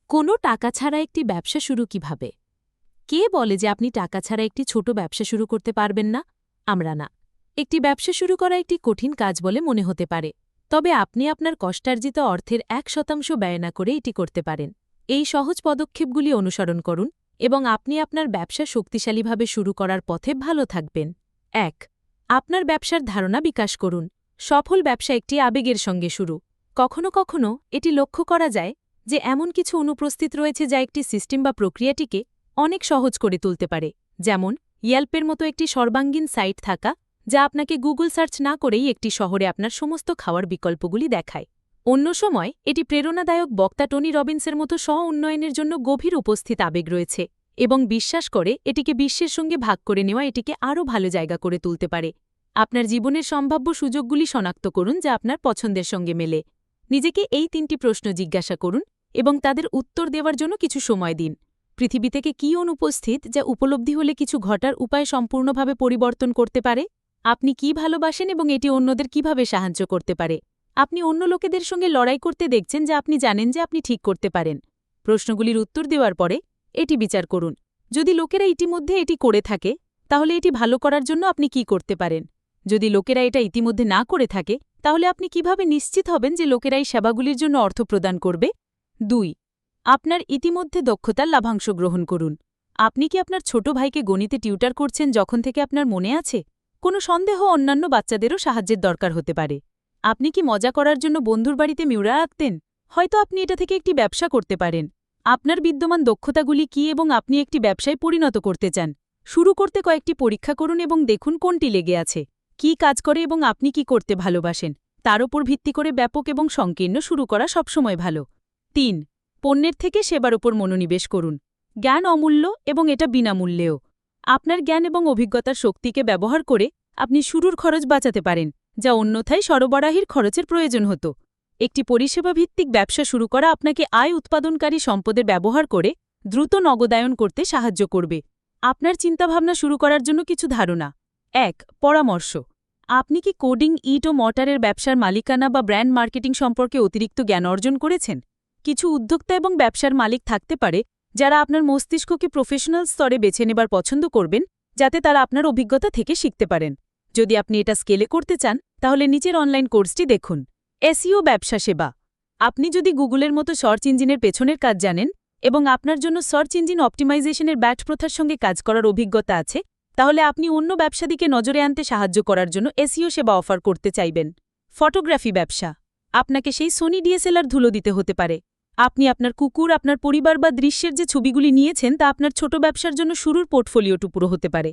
কোনো টাকা ছাড়া একটি ব্যবসা শুরু কিভাবে? কে বলে যে আপনি টাকা ছাড়া একটি ছোট ব্যবসা শুরু করতে পারবেন না? আমরা না। একটি ব্যবসা শুরু করা একটি কঠিন কাজ বলে মনে হতে পারে, তবে আপনি আপনার কষ্টার্জিত অর্থের 1% ব্যয় না করে এটি করতে পারেন। এই সহজ পদক্ষেপগুলি অনুসরণ করুন এবং আপনি আপনার ব্যবসা শক্তিশালীভাবে শুরু করার পথে ভালো থাকবেন। ১. আপনার ব্যবসার ধারণা বিকাশ করুন। সফল ব্যবসা একটি আবেগের সঙ্গে শুরু। কখনো কখনো এটি লক্ষ্য করা যায় যে এমন কিছু অনুপস্থিত রয়েছে যা একটি সিস্টেম বা প্রক্রিয়াটিকে অনেক সহজ করে তুলতে পারে, যেমন ইয়েল্পের মতো একটি সর্বাঙ্গীন সাইট থাকা যা আপনাকে গুগল সার্চ না করেই একটি শহরে আপনার সমস্ত খাওয়ার বিকল্পগুলি দেখায়। অন্য সময় এটি প্রেরণাদায়ক বক্তা টনি রবিন্সের মতো স্ব-উন্নয়নের জন্য গভীর উপস্থিত আবেগ রয়েছে এবং বিশ্বাস করে এটিকে বিশ্বের সঙ্গে ভাগ করে নেওয়া এটিকে আরও ভালো জায়গা করে তুলতে পারে। আপনার জীবনের সম্ভাব্য সুযোগগুলি শনাক্ত করুন যা আপনার পছন্দের সঙ্গে মেলে। নিজেকে এই 3টি প্রশ্ন জিজ্ঞাসা করুন এবং তাদের উত্তর দেওয়ার জন্য কিছু সময় দিন। পৃথিবী থেকে কী অনুপস্থিত যা উপলব্ধি হলে কিছু ঘটার উপায় সম্পূর্ণভাবে পরিবর্তন করতে পারে? আপনি কি ভালোবাসেন এবং এটি অন্যদের কিভাবে সাহায্য করতে পারে? আপনি অন্য লোকেদের সঙ্গে লড়াই করতে দেখছেন যা আপনি জানেন যে আপনি ঠিক করতে পারেন। প্রশ্নগুলির উত্তর দেওয়ার পরে এটি বিচার করুন। যদি লোকেরা ইতিমধ্যে এটি করে থাকে, তাহলে এটি ভালো করার জন্য আপনি কি করতে পারেন? যদি লোকেরা এটা ইতিমধ্যে না করে থাকে, তাহলে আপনি কিভাবে নিশ্চিত হবেন যে লোকেরা এই সেবাগুলির জন্য অর্থ প্রদান করবে? ২. আপনার ইতিমধ্যে দক্ষতার লাভাংশ গ্রহণ করুন। আপনি কি আপনার ছোট ভাইকে গণিতে টিউটার করছেন যখন থেকে আপনার মনে আছে? কোনো সন্দেহ অন্যান্য বাচ্চাদেরও সাহায্যের দরকার হতে পারে। আপনি কি মজা করার জন্য বন্ধুর বাড়িতে মিউরা আঁকতেন? হয়তো আপনি এটা থেকে একটি ব্যবসা করতে পারেন। আপনার বিদ্যমান দক্ষতাগুলি কি এবং আপনি একটি ব্যবসায় পরিণত করতে চান? শুরু করতে কয়েকটি পরীক্ষা করুন এবং দেখুন কোনটি লেগে আছে, কি কাজ করে এবং আপনি কি করতে ভালোবাসেন। তার ওপর ভিত্তি করে ব্যাপক এবং সংকীর্ণ শুরু করা সবসময় ভালো। ৩. পণ্যের থেকে সেবার ওপর মনোনিবেশ করুন। জ্ঞান অমূল্য এবং এটা বিনামূল্যেও। আপনার জ্ঞান এবং অভিজ্ঞতার শক্তিকে ব্যবহার করে আপনি শুরুর খরচ বাঁচাতে পারেন, যা অন্যথায় সরবরাহের খরচের প্রয়োজন হতো। একটি পরিষেবা ভিত্তিক ব্যবসা শুরু করা আপনাকে আয় উৎপাদনকারী সম্পদের ব্যবহার করে দ্রুত নগদায়ন করতে সাহায্য করবে। আপনার চিন্তাভাবনা শুরু করার জন্য কিছু ধারণা। ১. পরামর্শ। আপনি কি কোডিং, ইট ও মর্টারের ব্যবসার মালিকানা বা ব্র্যান্ড মার্কেটিং সম্পর্কে অতিরিক্ত জ্ঞান অর্জন করেছেন? কিছু উদ্যোক্তা এবং ব্যবসার মালিক থাকতে পারে যারা আপনার মস্তিষ্ককে প্রফেশনাল স্তরে বেছে নেবার পছন্দ করবেন, যাতে তারা আপনার অভিজ্ঞতা থেকে শিখতে পারেন। যদি আপনি এটা স্কেলে করতে চান, তাহলে নিচের অনলাইন কোর্সটি দেখুন। এসইও ব্যবসা সেবা। আপনি যদি গুগলের মতো সার্চ ইঞ্জিনের পেছনের কাজ জানেন এবং আপনার জন্য সার্চ ইঞ্জিন অপটিমাইজেশনের ব্যাট প্রথার সঙ্গে কাজ করার অভিজ্ঞতা আছে, তাহলে আপনি অন্য ব্যবসাদিকে নজরে আনতে সাহায্য করার জন্য এসইও সেবা অফার করতে চাইবেন। ফটোগ্রাফি ব্যবসা। আপনাকে সেই সোনি ডিএসএলআর ধুলো দিতে হতে পারে। আপনি আপনার কুকুর, আপনার পরিবার বা দৃশ্যের যে ছবিগুলি নিয়েছেন তা আপনার ছোট ব্যবসার জন্য শুরুর পোর্টফোলিওটু পুরো হতে পারে।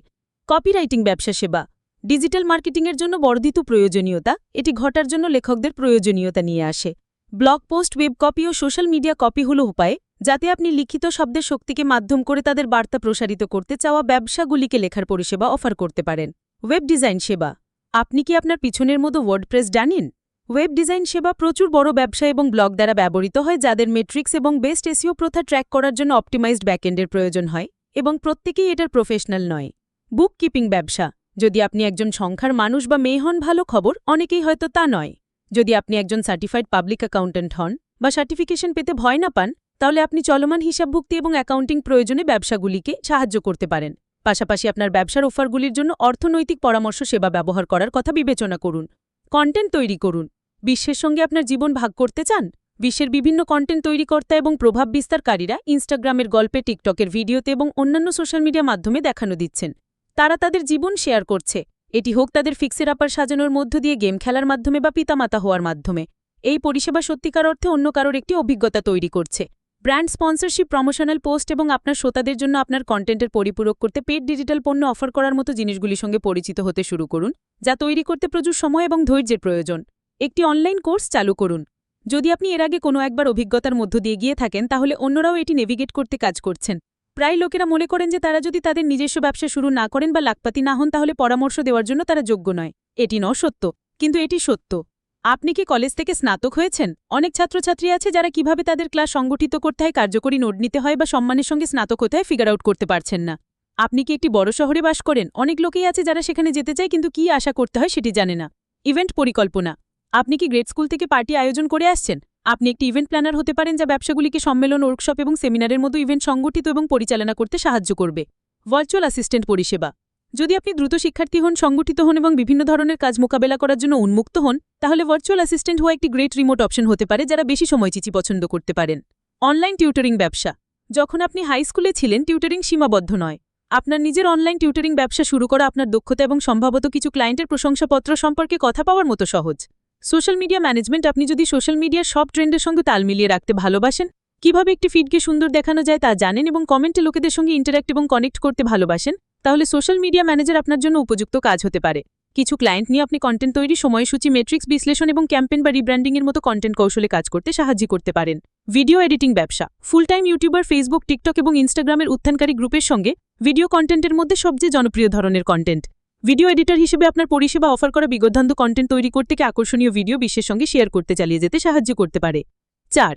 কপিরাইটিং ব্যবসা সেবা। ডিজিটাল মার্কেটিংয়ের জন্য বর্ধিত প্রয়োজনীয়তা, এটি ঘটার জন্য লেখকদের প্রয়োজনীয়তা নিয়ে আসে। ব্লগ পোস্ট, ওয়েব কপি ও সোশ্যাল মিডিয়া কপি হল উপায় যাতে আপনি লিখিত শব্দের শক্তিকে মাধ্যম করে তাদের বার্তা প্রসারিত করতে চাওয়া ব্যবসাগুলিকে লেখার পরিষেবা অফার করতে পারেন। ওয়েব ডিজাইন সেবা। আপনি কি আপনার পিছনের মতো ওয়ার্ডপ্রেস জানেন? ওয়েব ডিজাইন সেবা প্রচুর বড় ব্যবসা এবং ব্লগ দ্বারা ব্যবহৃত হয় যাদের মেট্রিক্স এবং বেস্ট এসইও প্রথা ট্র্যাক করার জন্য অপটিমাইজড ব্যাকএন্ডের প্রয়োজন হয় এবং প্রত্যেকেই এটার প্রফেশনাল নয়। বুক কিপিং ব্যবসা। যদি আপনি একজন সংখ্যার মানুষ বা মেয়ে হন, ভালো খবর, অনেকেই হয়তো তা নয়। যদি আপনি একজন সার্টিফাইড পাবলিক অ্যাকাউন্ট্যান্ট হন বা সার্টিফিকেশন পেতে ভয় না পান, তাহলে আপনি চলমান হিসাবভুক্তি এবং অ্যাকাউন্টিং প্রয়োজনে ব্যবসাগুলিকে সাহায্য করতে পারেন। পাশাপাশি আপনার ব্যবসার অফারগুলির জন্য অর্থনৈতিক পরামর্শ সেবা ব্যবহার করার কথা বিবেচনা করুন। কন্টেন্ট তৈরি করুন। বিশ্বের সঙ্গে আপনার জীবন ভাগ করতে চান? বিশ্বের বিভিন্ন কন্টেন্ট তৈরিকর্তা এবং প্রভাব বিস্তারকারীরা ইনস্টাগ্রামের গল্পে, টিকটকের ভিডিওতে এবং অন্যান্য সোশ্যাল মিডিয়া মাধ্যমে দেখানো দিচ্ছেন। তারা তাদের জীবন শেয়ার করছে, এটি হোক তাদের ফিক্সের আপার সাজানোর মধ্য দিয়ে, গেম খেলার মাধ্যমে বা পিতামাতা হওয়ার মাধ্যমে। এই পরিষেবা সত্যিকার অর্থে অন্য কারোর একটি অভিজ্ঞতা তৈরি করছে। ব্র্যান্ড স্পন্সরশিপ, প্রমোশনাল পোস্ট এবং আপনার শ্রোতাদের জন্য আপনার কন্টেন্টের পরিপূরক করতে পেড ডিজিটাল পণ্য অফার করার মতো জিনিসগুলির সঙ্গে পরিচিত হতে শুরু করুন, যা তৈরি করতে প্রচুর সময় এবং ধৈর্যের প্রয়োজন। একটি অনলাইন কোর্স চালু করুন। যদি আপনি এর আগে কোনো একবার অভিজ্ঞতার মধ্য দিয়ে গিয়ে থাকেন, তাহলে অন্যরাও এটি নেভিগেট করতে কাজ করছেন। প্রায় লোকেরা মনে করেন যে তারা যদি তাদের নিজস্ব ব্যবসা শুরু না করেন বা লাখপাতি না হন, তাহলে পরামর্শ দেওয়ার জন্য তারা যোগ্য নয়। এটি সত্য, কিন্তু এটি সত্য। আপনি কি কলেজ থেকে স্নাতক হয়েছেন? অনেক ছাত্রছাত্রী আছে যারা কিভাবে তাদের ক্লাস সংগঠিত করতে হয়, কার্যকরী নোট নিতে হয় বা সম্মানের সঙ্গে স্নাতক হতে হয় ফিগার আউট করতে পারছেন না। আপনি কি একটি বড় শহরে বাস করেন? অনেক লোকেই আছে যারা সেখানে যেতে চায় কিন্তু কি আশা করতে হয় সেটি জানে না। ইভেন্ট পরিকল্পনা। আপনি কি গ্রেড স্কুল থেকে পার্টি আয়োজন করে আসছেন? আপনি একটি ইভেন্ট প্ল্যানার হতে পারেন, যা ব্যবসাগুলিকে সম্মেলন, ওয়ার্কশপ এবং সেমিনারের মতো ইভেন্ট সংগঠিত এবং পরিচালনা করতে সাহায্য করবে। ভার্চুয়াল অ্যাসিস্ট্যান্ট পরিষেবা। যদি আপনি দ্রুত শিক্ষার্থী হন, সংগঠিত হন এবং বিভিন্ন ধরনের কাজ মোকাবেলা করার জন্য উন্মুক্ত হন, তাহলে ভার্চুয়াল অ্যাসিস্ট্যান্ট হওয়া একটি গ্রেট রিমোট অপশন হতে পারে, যারা বেশি সময় পছন্দ করতে পারেন। অনলাইন টিউটরিং ব্যবসা। যখন আপনি হাই স্কুলে ছিলেন, টিউটরিং সীমাবদ্ধ নয়। আপনার নিজের অনলাইন টিউটরিং ব্যবসা শুরু করা আপনার দক্ষতা এবং সম্ভবত কিছু ক্লায়েন্টের প্রশংসাপত্র সম্পর্কে কথা পাওয়ার মতো সহজ। Social media management. আপনি যদি সোশ্যাল মিডিয়ার সব ট্রেন্ডের সঙ্গে তাল মিলিয়ে রাখতে ভালোবাসেন, কিভাবে একটি ফিডকে সুন্দর দেখানো যায় তা জানেন এবং কমেন্টে লোকেদের সঙ্গে ইন্টারঅ্যাক্ট এবং কানেক্ট করতে ভালোবাসেন, তাহলে সোশ্যাল মিডিয়া ম্যানেজার আপনার জন্য উপযুক্ত কাজ হতে পারে। কিছু ক্লায়েন্ট নিয়ে আপনি কন্টেন্ট তৈরি, সময়সূচি, মেট্রিক্স বিশ্লেষণ এবং ক্যাম্পেইন বা রিব্র্যান্ডিংয়ের মতো কন্টেন্ট কৌশলে কাজ করতে সাহায্য করতে পারেন। ভিডিও এডিটিং ব্যবসা। Full time YouTuber, Facebook, TikTok এবং ইনস্টাগ্রামের উত্থানকারী গ্রুপের সঙ্গে ভিডিও কন্টেন্টের মধ্যে সবচেয়ে জনপ্রিয় ধরনের কন্টেন্ট। ভিডিও এডিটর হিসেবে আপনার পরিষেবা অফার করা বিগতধান্ত কন্টেন্ট তৈরি করতে আকর্ষণীয় ভিডিও বিশ্বের সঙ্গে শেয়ার করতে চালিয়ে যেতে সাহায্য করতে পারে। 4.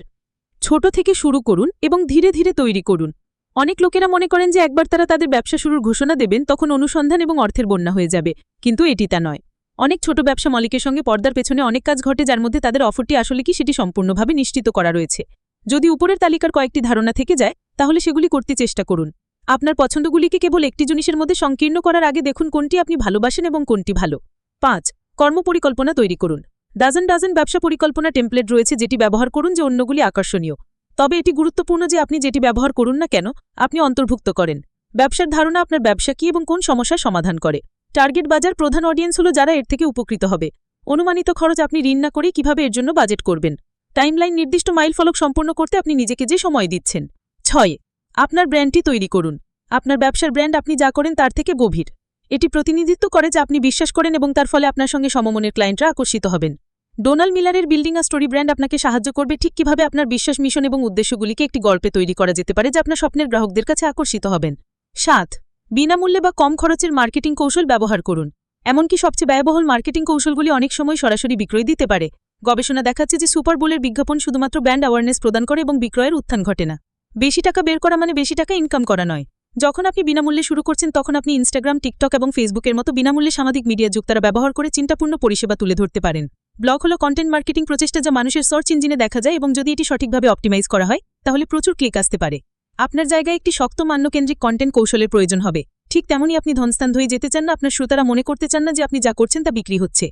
ছোট থেকে শুরু করুন এবং ধীরে ধীরে তৈরি করুন। অনেক লোকেরা মনে করেন যে একবার তারা তাদের ব্যবসা শুরুর ঘোষণা দেবেন, তখন অনুসন্ধান এবং অর্থের বন্যা হয়ে যাবে, কিন্তু এটি তা নয়। অনেক ছোট ব্যবসা মালিকের সঙ্গে পর্দার পেছনে অনেক কাজ ঘটে, যার মধ্যে তাদের অফারটি আসলে কি সেটি সম্পূর্ণভাবে নিশ্চিত করা রয়েছে। যদি উপরের তালিকার কয়েকটি ধারণা থেকে যায়, তাহলে সেগুলি করতে চেষ্টা করুন। আপনার পছন্দগুলিকে কেবল একটি জিনিসের মধ্যে সংকীর্ণ করার আগে দেখুন কোনটি আপনি ভালোবাসেন এবং কোনটি ভালো। 5. কর্মপরিকল্পনা তৈরি করুন। ডাজন ব্যবসা পরিকল্পনা টেমপ্লেট রয়েছে, যেটি ব্যবহার করুন যে অন্যগুলি আকর্ষণীয়। তবে এটি গুরুত্বপূর্ণ যে আপনি যেটি ব্যবহার করুন না কেন, আপনি অন্তর্ভুক্ত করেন। ব্যবসার ধারণা আপনার ব্যবসা কী এবং কোন সমস্যার সমাধান করে। টার্গেট বাজার। প্রধান অডিয়েন্স হল যারা এর থেকে উপকৃত হবে। অনুমানিত খরচ। আপনি ঋণ না করে কিভাবে এর জন্য বাজেট করবেন। টাইমলাইন। নির্দিষ্ট মাইলফলক সম্পন্ন করতে আপনি নিজেকে যে সময় দিচ্ছেন। 6. আপনার ব্র্যান্ডটি তৈরি করুন। আপনার ব্যবসার ব্র্যান্ড আপনি যা করেন তার থেকে গভীর। এটি প্রতিনিধিত্ব করে যে আপনি বিশ্বাস করেন এবং তার ফলে আপনার সঙ্গে সমমনের ক্লায়েন্টরা আকর্ষিত হবেন। ডোনাল্ড মিলারের বিল্ডিং আ স্টোরি ব্র্যান্ড আপনাকে সাহায্য করবে ঠিক কিভাবে আপনার বিশ্বাস, মিশন এবং উদ্দেশ্যগুলিকে একটি গল্পে তৈরি করা যেতে পারে, যা আপনার স্বপ্নের গ্রাহকদের কাছে আকর্ষিত হবেন। 7. বিনামূল্যে বা কম খরচের মার্কেটিং কৌশল ব্যবহার করুন। এমনকি সবচেয়ে ব্যয়বহুল মার্কেটিং কৌশলগুলি অনেক সময় সরাসরি বিক্রয় দিতে পারে। গবেষণা দেখাচ্ছে যে সুপার বোলের বিজ্ঞাপন শুধুমাত্র ব্র্যান্ড অ্যাওয়ারনেস প্রদান করে এবং বিক্রয়ের উত্থান ঘটে না। বেশি টাকা বের করা মানে বেশি টাকা ইনকাম করা নয়। যখন আপনি বিনামূল্যে শুরু করছেন, তখন আপনি ইনস্টাগ্রাম, টিকটক এবং ফেসবুকের মতো বিনামূল্যে সামাজিক মিডিয়া যুক্তারা ব্যবহার করে চিন্তাপূর্ণ পরিষেবা তুলে ধরতে পারেন। ব্লগ হল কন্টেন্ট মার্কেটিং প্রচেষ্টা, যা মানুষের সার্চ ইঞ্জিনে দেখা যায় এবং যদি এটি সঠিকভাবে অপটিমাইজ করা হয়, তাহলে প্রচুর ক্লিক আসতে পারে। আপনার জায়গায় একটি শক্ত মান্যকেন্দ্রিক কন্টেন্ট কৌশলের প্রয়োজন হবে। ঠিক তেমনই আপনি ধনস্থান হয়ে যেতে চান না, আপনার শ্রোতারা মনে করতে চান না যে আপনি যা করছেন তা বিক্রি হচ্ছে।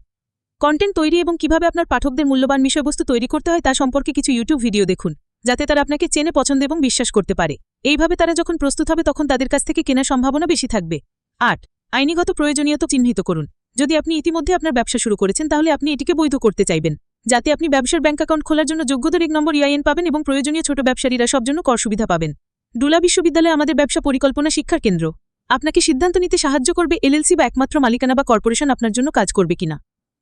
কন্টেন্ট তৈরি এবং কিভাবে আপনার পাঠকদের মূল্যবান বিষয়বস্তু তৈরি করতে হয় তা সম্পর্কে কিছু ইউটিউব ভিডিও দেখুন, যাতে তারা আপনাকে চেনে, পছন্দ এবং বিশ্বাস করতে পারে। এইভাবে তারা যখন প্রস্তুত হবে, তখন তাদের কাছ থেকে কেনার সম্ভাবনা বেশি থাকবে। 8. আইনিগত প্রয়োজনীয়তা চিহ্নিত করুন। যদি আপনি ইতিমধ্যে আপনার ব্যবসা শুরু করেছেন, তাহলে আপনি এটিকে বৈধ করতে চাইবেন, যাতে আপনি ব্যবসার ব্যাংক অ্যাকাউন্ট খোলার জন্য যোগ্যতার 1 নম্বর EIN পাবেন এবং প্রয়োজনীয় ছোট ব্যবসায়ীরা সব জন্য কর সুবিধা পাবেন। ডুলা বিশ্ববিদ্যালয় আমাদের ব্যবসা পরিকল্পনা শিক্ষার কেন্দ্র। আপনাকে সিদ্ধান্ত নিতে সাহায্য করবে LLC বা একমাত্র মালিকানা বা কর্পোরেশন আপনার জন্য কাজ করবে কিনা।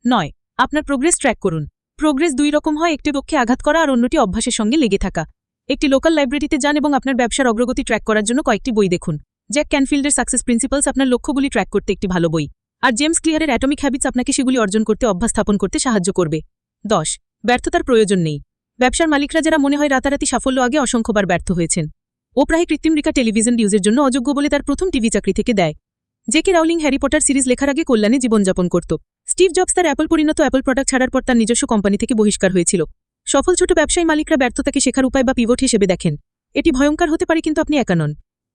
9. আপনার প্রোগ্রেস ট্র্যাক করুন। প্রোগ্রেস 2 রকম হয়, একটি লক্ষ্যে আঘাত করা আর অন্যটি অভ্যাসের সঙ্গে লেগে থাকা। একটি লোকাল লাইব্রেরিতে যান এবং আপনার ব্যবসার অগ্রগতি ট্র্যাক করার জন্য কয়েকটি বই দেখুন। জ্যাক ক্যানফিল্ডের সাকসেস প্রিন্সিপালস আপনার লক্ষ্যগুলি ট্র্যাক করতে একটি ভালো বই, আর জেমস ক্লিয়ারের অ্যাটমিক হ্যাবিটস আপনাকে সেগুলি অর্জন করতে অভ্যাস স্থাপন করতে সাহায্য করবে। 10. ব্যর্থতার প্রয়োজন নেই। ব্যবসার মালিকরা যারা মনে হয় রাতারাতি সাফল্য, আগে অসংখ্যবার ব্যর্থ হয়েছেন। ওপ্রাহে কৃত্রিম রিকা টেলিভিশন নিউজের জন্য অযোগ্য বলে তার প্রথম টিভি চাকরি থেকে দেয়। J K Rowling Harry Potter series লেখার আগে কল্যাণে জীবনযাপন করত। স্টিভ জবস তার অ্যাপল পরিণত অ্যাপল প্রোডাক্ট ছাড়ার পর তার নিজস্ব কোম্পানি থেকে বহিষ্কার হয়েছিল। সফল ছোট ব্যবসায়ী মালিকরা ব্যর্থতাকে শেখার উপায় বা পিভট হিসেবে দেখেন। এটি ভয়ঙ্কর হতে পারে, কিন্তু আপনি একা নন।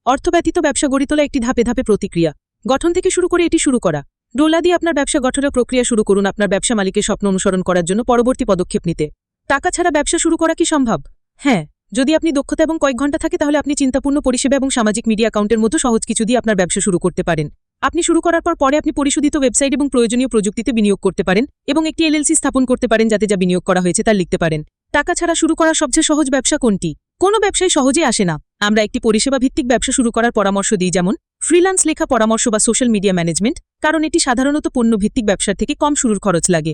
অর্থ ব্যতীত ব্যবসা গড়ে তোলা একটি ধাপে ধাপে প্রতিক্রিয়া। গঠন থেকে শুরু করে এটি শুরু করা। ডোলা দিয়ে আপনার ব্যবসা গঠনের প্রক্রিয়া শুরু করুন, আপনার ব্যবসা মালিকের স্বপ্ন অনুসরণ করার জন্য পরবর্তী পদক্ষেপ নিতে। টাকা ছাড়া ব্যবসা শুরু করা কি সম্ভব? হ্যাঁ, যদি আপনি দক্ষতা এবং কয়েক ঘন্টা থাকে, তাহলে আপনি চিন্তাপূর্ণ পরিষেবা এবং সামাজিক মিডিয়া অ্যাকাউন্টের মতো সহজ কিছু দিয়ে আপনার ব্যবসা শুরু করতে পারেন। আপনি শুরু করার পরে আপনি পরিশোধিত ওয়েবসাইট এবং প্রয়োজনীয় প্রযুক্তিতে বিনিয়োগ করতে পারেন এবং একটি LLC স্থাপন করতে পারেন, যাতে যা বিনিয়োগ করা হয়েছে তা লিখতে পারেন। টাকা ছাড়া শুরু করার সবচেয়ে সহজ ব্যবসা কোনটি? কোনো ব্যবসায় সহজে আসে না। আমরা একটি পরিষেবা ভিত্তিক ব্যবসা শুরু করার পরামর্শ দিই, যেমন ফ্রিল্যান্স লেখা পরামর্শ বা সোশ্যাল মিডিয়া ম্যানেজমেন্ট, কারণ এটি সাধারণত পণ্য ভিত্তিক ব্যবসার থেকে কম শুরুর খরচ লাগে।